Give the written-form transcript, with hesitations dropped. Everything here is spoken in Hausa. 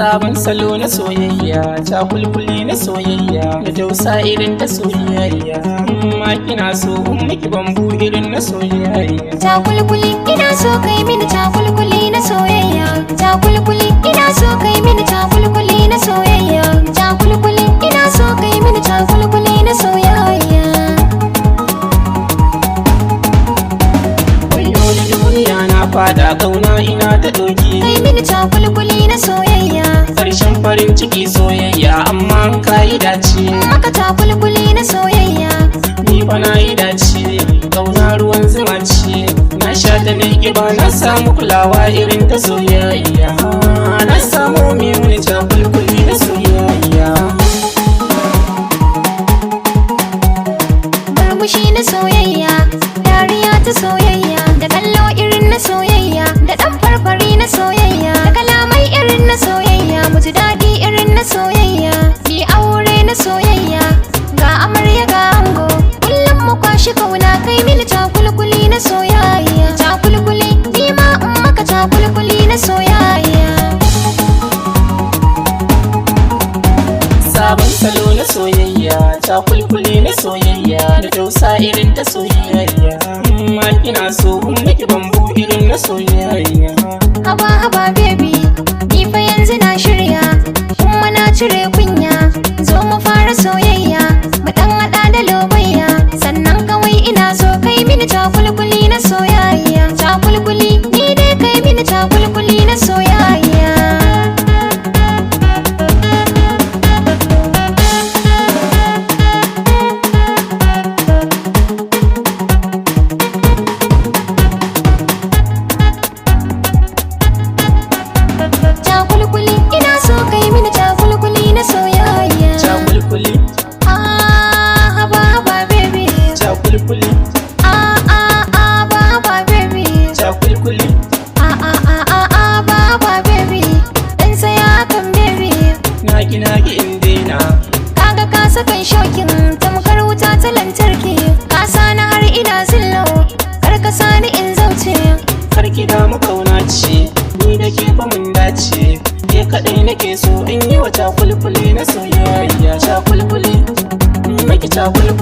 sabon salo na soyayya, cakulkuli na soyayya, da tausa irin ta soyayya. Ma kina so in miki bambu irin na soyayya. Cakulkuli ina so kai mini cakulkuli na soyayya. Cakulkuli ina so kai mini cakulkuli na soyayya. Cakulkuli ina so kai mini cakulkuli na soyayya. Wayo ni duniya na fada kauna ina ta doki. Kai mini cakulkuli na soyayya. Karshen farin ciki soyayya amma ka yi dace. Maka cakulkuli na soyayya. Ni fa na yi dace, kauna ruwan zuma ce. Na sha ta ne kiba na samu kulawa irin ta soyayya. Na samu mini cakulkuli na soyayya. Murmushi na soyayya, dariya ta soyayya, da kallo irin na soyayya, da ɗan farfari na soyayya, da kalamai irin na soyayya, muji daɗi irin na soyayya, bi aure na soyayya, ga amarya ga ango, kullum mu kwashi kauna kai mini cakulkuli na soyayya. Cakulkuli ni ma in maka cakulkuli na soyayya. Sabon salo na soyayya, cakulkuli na soyayya, da tausa irin ta soyayya. Ma kina so in miki bambu irin na soyayya. Haba haba baby, ni fa yanzu na shirya, kuma na cire kunya, zo mu fara soyayya, mu dan hada da lobayya, sannan kawai ina so kai mini cakulkuli na soyayya. Cakulkuli ni dai kai mini cakulkuli na soyayya. Cakulkuli ina so kai mini cakulkuli na soyayya. Cakulkuli, Haba haba baby, cakulkuli, haba haba baby, cakulkuli. haba haba baby, dan saya kan baby. Naki in daina. Kaga ka sakan shokin tamkar wuta ta lantarki, ka sani har ina zillo, kar ka sani in zauce. Karki damu kauna ce, ni da ke fa mun dace. Ke kaɗai nake so in yi wa cakulkuli na soyayya. Cakulkuli, maki cakulkuli.